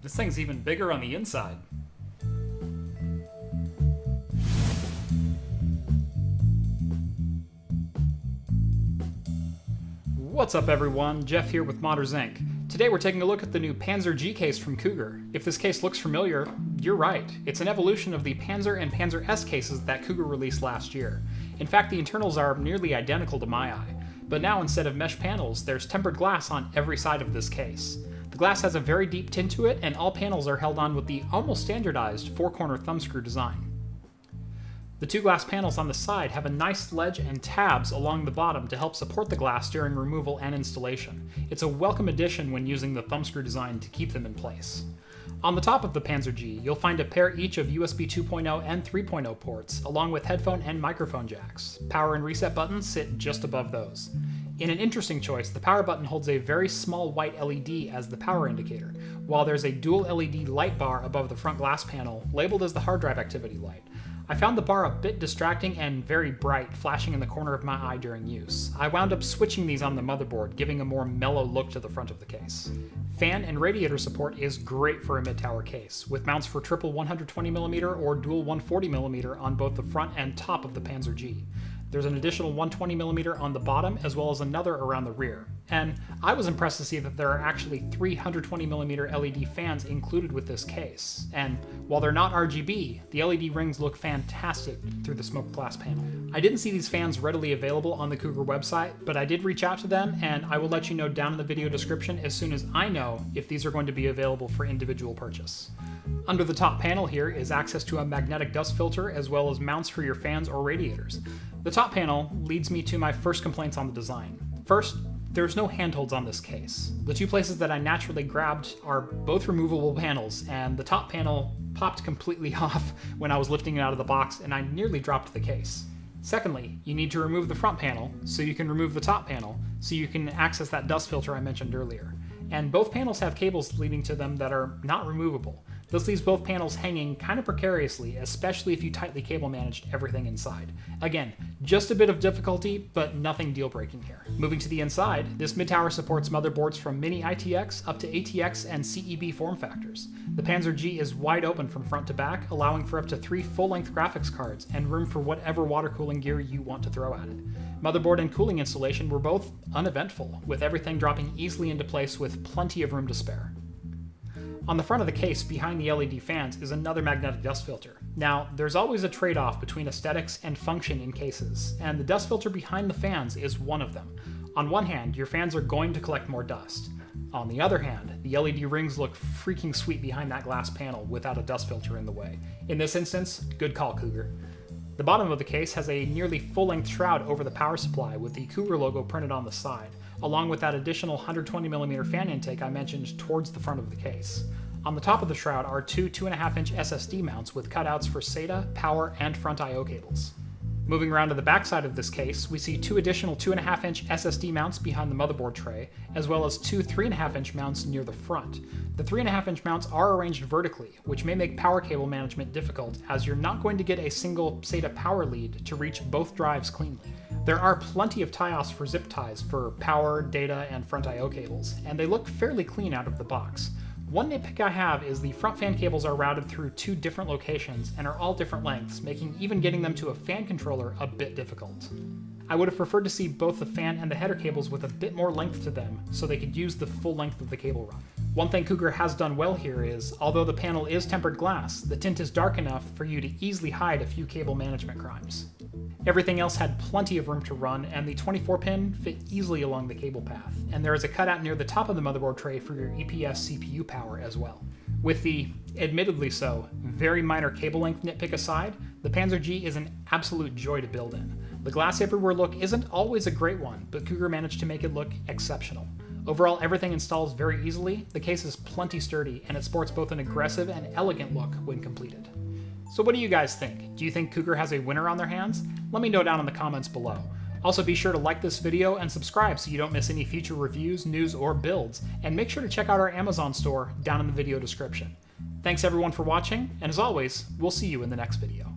This thing's even bigger on the inside. What's up everyone, Jeff here with Modders Inc. Today we're taking a look at the new Panzer-G case from Cougar. If this case looks familiar, you're right. It's an evolution of the Panzer and Panzer-S cases that Cougar released last year. In fact, the internals are nearly identical to my eye. But now instead of mesh panels, there's tempered glass on every side of this case. The glass has a very deep tint to it, and all panels are held on with the almost standardized 4-corner thumbscrew design. The two glass panels on the side have a nice ledge and tabs along the bottom to help support the glass during removal and installation. It's a welcome addition when using the thumbscrew design to keep them in place. On the top of the Panzer-G, you'll find a pair each of USB 2.0 and 3.0 ports, along with headphone and microphone jacks. Power and reset buttons sit just above those. In an interesting choice, the power button holds a very small white LED as the power indicator, while there's a dual LED light bar above the front glass panel, labeled as the hard drive activity light. I found the bar a bit distracting and very bright, flashing in the corner of my eye during use. I wound up switching these on the motherboard, giving a more mellow look to the front of the case. Fan and radiator support is great for a mid-tower case, with mounts for triple 120mm or dual 140mm on both the front and top of the Panzer-G. There's an additional 120mm on the bottom, as well as another around the rear. And I was impressed to see that there are actually 320mm LED fans included with this case. And while they're not RGB, the LED rings look fantastic through the smoked glass panel. I didn't see these fans readily available on the Cougar website, but I did reach out to them, and I will let you know down in the video description as soon as I know if these are going to be available for individual purchase. Under the top panel here is access to a magnetic dust filter, as well as mounts for your fans or radiators. The top panel leads me to my first complaints on the design. First, there's no handholds on this case. The two places that I naturally grabbed are both removable panels, and the top panel popped completely off when I was lifting it out of the box, and I nearly dropped the case. Secondly, you need to remove the front panel so you can remove the top panel so you can access that dust filter I mentioned earlier. And both panels have cables leading to them that are not removable. This leaves both panels hanging kind of precariously, especially if you tightly cable managed everything inside. Again, just a bit of difficulty, but nothing deal-breaking here. Moving to the inside, this mid-tower supports motherboards from Mini ITX up to ATX and CEB form factors. The Panzer-G is wide open from front to back, allowing for up to 3 full-length graphics cards and room for whatever water cooling gear you want to throw at it. Motherboard and cooling installation were both uneventful, with everything dropping easily into place with plenty of room to spare. On the front of the case, behind the LED fans, is another magnetic dust filter. Now, there's always a trade-off between aesthetics and function in cases, and the dust filter behind the fans is one of them. On one hand, your fans are going to collect more dust. On the other hand, the LED rings look freaking sweet behind that glass panel without a dust filter in the way. In this instance, good call, Cougar. The bottom of the case has a nearly full-length shroud over the power supply with the Cougar logo printed on the side, along with that additional 120mm fan intake I mentioned towards the front of the case. On the top of the shroud are two 2.5-inch SSD mounts with cutouts for SATA, power, and front I/O cables. Moving around to the back side of this case, we see two additional 2.5-inch SSD mounts behind the motherboard tray, as well as two 3.5-inch mounts near the front. The 3.5-inch mounts are arranged vertically, which may make power cable management difficult, as you're not going to get a single SATA power lead to reach both drives cleanly. There are plenty of tie-offs for zip ties for power, data, and front I/O cables, and they look fairly clean out of the box. One nitpick I have is the front fan cables are routed through 2 different locations and are all different lengths, making even getting them to a fan controller a bit difficult. I would have preferred to see both the fan and the header cables with a bit more length to them so they could use the full length of the cable run. One thing Cougar has done well here is, although the panel is tempered glass, the tint is dark enough for you to easily hide a few cable management crimes. Everything else had plenty of room to run, and the 24-pin fit easily along the cable path, and there is a cutout near the top of the motherboard tray for your EPS CPU power as well. With the, admittedly so, very minor cable length nitpick aside, the Panzer-G is an absolute joy to build in. The glass everywhere look isn't always a great one, but Cougar managed to make it look exceptional. Overall, everything installs very easily, the case is plenty sturdy, and it sports both an aggressive and elegant look when completed. So what do you guys think? Do you think Cougar has a winner on their hands? Let me know down in the comments below. Also be sure to like this video and subscribe so you don't miss any future reviews, news, or builds, and make sure to check out our Amazon store down in the video description. Thanks everyone for watching, and as always, we'll see you in the next video.